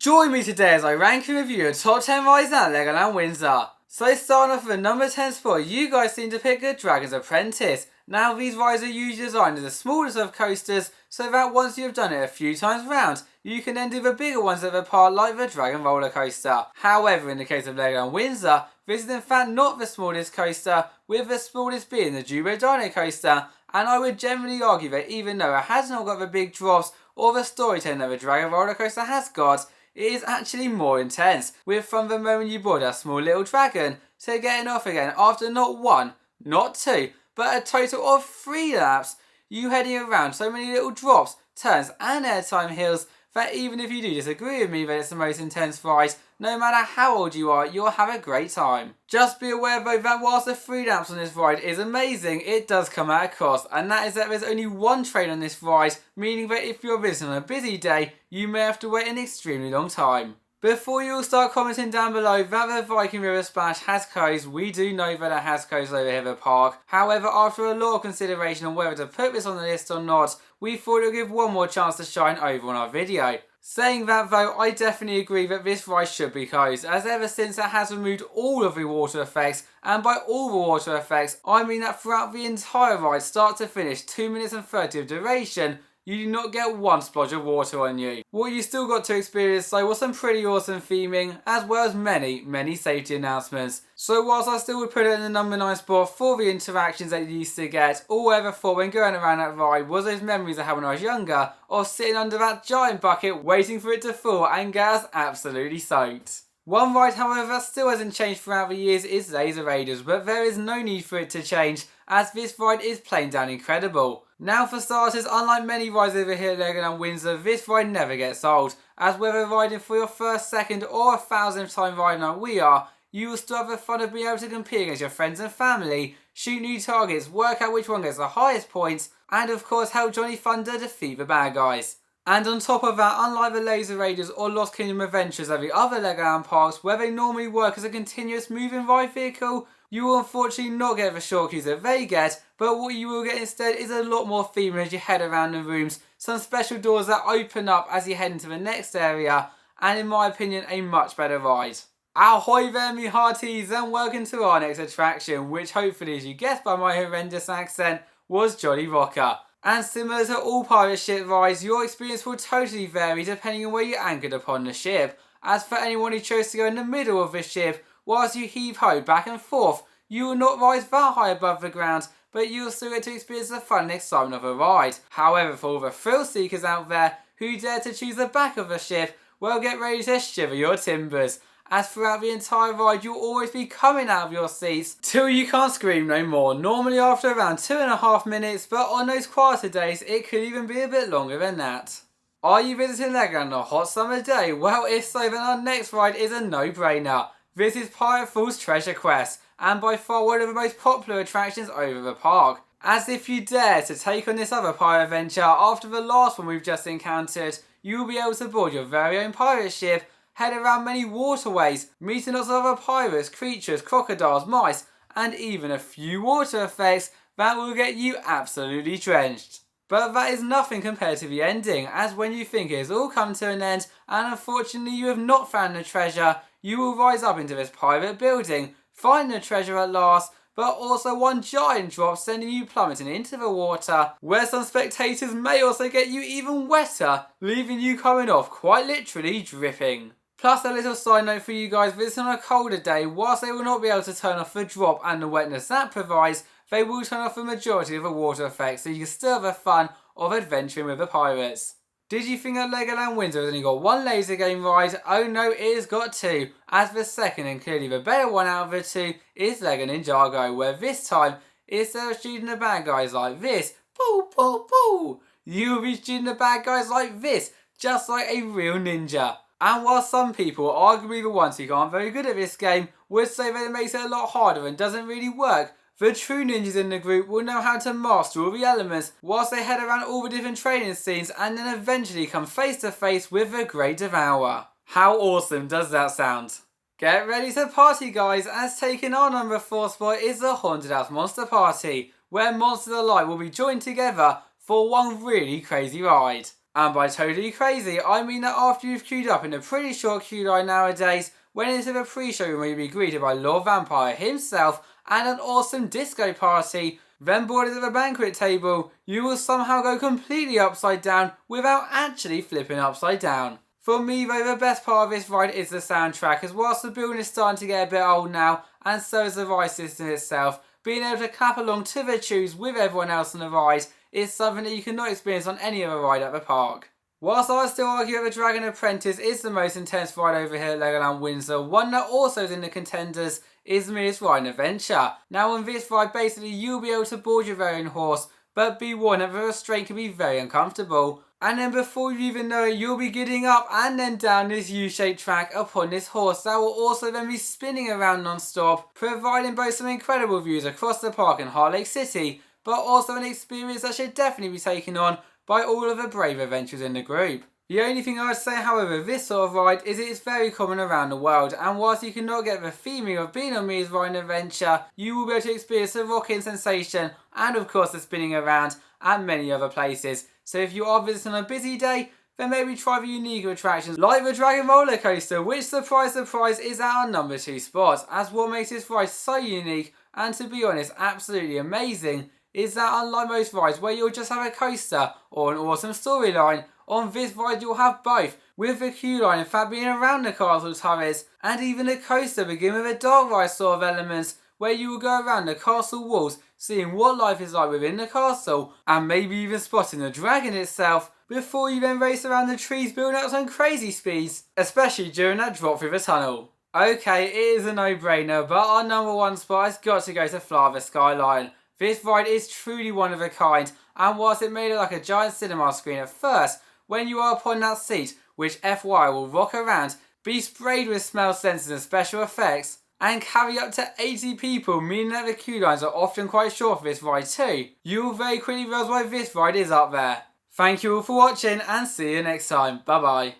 Join me today as I rank and review the top 10 rides at Legoland Windsor. So starting off with the number 10 spot, you guys seem to pick good Dragon's Apprentice. Now these rides are usually designed as the smallest of coasters, so that once you have done it a few times round, you can then do the bigger ones at the park like the Dragon roller coaster. However, in the case of Legoland Windsor, this is in fact not the smallest coaster, with the smallest being the Ridgway Dino coaster, and I would generally argue that even though it has not got the big drops or the storytelling that the Dragon roller coaster has got, it is actually more intense, with from the moment you board a small little dragon to getting off again after not one, not two, but a total of 3 laps, you heading around so many little drops, turns and airtime hills that even if you do disagree with me that it's the most intense ride, no matter how old you are, you'll have a great time. Just be aware though that whilst the 3 laps on this ride is amazing, it does come at a cost, and that is that there's only one train on this ride, meaning that if you're visiting on a busy day, you may have to wait an extremely long time. Before you all start commenting down below that the Viking River Splash has closed, we do know that it has closed over here at the park. However, after a lot of consideration on whether to put this on the list or not, we thought it would give one more chance to shine over on our video. Saying that though, I definitely agree that this ride should be closed, as ever since it has removed all of the water effects, and by all the water effects, I mean that throughout the entire ride, start to finish, 2 minutes and 30 of duration, you do not get one splodge of water on you. What you still got to experience though was some pretty awesome theming, as well as many safety announcements. So whilst I still would put it in the number 9 spot for the interactions that you used to get, all I ever thought when going around that ride was those memories I had when I was younger, of sitting under that giant bucket waiting for it to fall and get us absolutely soaked. One ride however that still hasn't changed throughout the years is Laser Raiders, but there is no need for it to change, as this ride is plain down incredible. Now for starters, unlike many rides over here at Legoland Windsor, this ride never gets old, as whether riding for your first, second or 1,000th time riding like we are, you will still have the fun of being able to compete against your friends and family, shoot new targets, work out which one gets the highest points, and of course help Johnny Thunder defeat the bad guys. And on top of that, unlike the Laser Raiders or Lost Kingdom Adventures at the other Legoland parks where they normally work as a continuous moving ride vehicle, you will unfortunately not get the short queues that they get, but what you will get instead is a lot more theming as you head around the rooms, some special doors that open up as you head into the next area, and in my opinion a much better ride. Ahoy there me hearties, and welcome to our next attraction, which hopefully as you guessed by my horrendous accent, was Jolly Rocker. And similar to all pirate ship rides, your experience will totally vary depending on where you're anchored upon the ship. As for anyone who chose to go in the middle of the ship, whilst you heave-ho back and forth, you will not rise that high above the ground, but you will still get to experience the fun and excitement of a ride. However, for all the thrill seekers out there who dare to choose the back of the ship, well, get ready to shiver your timbers, as throughout the entire ride you'll always be coming out of your seats till you can't scream no more, normally after around 2.5 minutes, but on those quieter days it could even be a bit longer than that. Are you visiting Legoland on a hot summer day? Well, if so, then our next ride is a no-brainer. This is Pirate Falls Treasure Quest, and by far one of the most popular attractions over the park. As if you dare to take on this other pirate adventure after the last one we've just encountered, you will be able to board your very own pirate ship, head around many waterways, meeting lots of other pirates, creatures, crocodiles, mice, and even a few water effects that will get you absolutely drenched. But that is nothing compared to the ending, as when you think it has all come to an end and unfortunately you have not found the treasure, you will rise up into this pirate building, find the treasure at last, but also one giant drop sending you plummeting into the water, where some spectators may also get you even wetter, leaving you coming off quite literally dripping. Plus a little side note for you guys visiting on a colder day, whilst they will not be able to turn off the drop and the wetness that provides, they will turn off the majority of the water effects so you can still have the fun of adventuring with the pirates. Did you think that Legoland Windsor has only got one laser game ride? Oh no, it has got 2, as the second and clearly the better one out of the 2 is Lego NINJAGO, where this time, instead of shooting the bad guys like this, boo boo boo, you will be shooting the bad guys like this, just like a real ninja. And while some people, arguably the ones who aren't very good at this game, would say that it makes it a lot harder and doesn't really work, the true ninjas in the group will know how to master all the elements whilst they head around all the different training scenes and then eventually come face to face with the Great Devourer. How awesome does that sound? Get ready to party guys, as taking our number 4 spot is the Haunted House Monster Party, where monsters alike will be joined together for one really crazy ride. And by totally crazy, I mean that after you've queued up in a pretty short queue line nowadays, went into the pre-show room where you'll be greeted by Lord Vampire himself and an awesome disco party, then boarded at the banquet table, you will somehow go completely upside down without actually flipping upside down. For me though, the best part of this ride is the soundtrack, as whilst the building is starting to get a bit old now, and so is the ride system itself, being able to clap along to the tunes with everyone else on the ride is something that you cannot experience on any other ride at the park. Whilst I would still argue that the Dragon Apprentice is the most intense ride over here at Legoland Windsor, one that also is in the contenders is Mia's Ride and Adventure. Now on this ride, basically you'll be able to board your very own horse, but be warned that the restraint can be very uncomfortable. And then before you even know it, you'll be getting up and then down this U-shaped track upon this horse that will also then be spinning around non-stop, providing both some incredible views across the park and Heart Lake City, but also an experience that should definitely be taken on by all of the brave adventurers in the group. The only thing I would say, however, this sort of ride is it is very common around the world, and whilst you cannot get the feeling of being on Mia's Ride and Adventure, you will be able to experience the rocking sensation and of course the spinning around at many other places. So if you are visiting on a busy day, then maybe try the unique attractions like the Dragon Roller Coaster, which surprise surprise is at our number 2 spot, as what makes this ride so unique and to be honest absolutely amazing is that unlike most rides where you'll just have a coaster or an awesome storyline, on this ride you'll have both, with the queue line in fact being around the castle turrets, and even the coaster begin with a dark ride sort of elements where you will go around the castle walls seeing what life is like within the castle and maybe even spotting the dragon itself before you then race around the trees building up some crazy speeds, especially during that drop through the tunnel. Okay, it is a no-brainer, but our number 1 spot has got to go to Fly the SkyLion. This ride is truly one of a kind, and whilst it may look like a giant cinema screen at first, when you are upon that seat, which FY will rock around, be sprayed with smell sensors and special effects, and carry up to 80 people, meaning that the queue lines are often quite short for this ride too, you will very quickly realise why this ride is up there. Thank you all for watching and see you next time. Bye bye.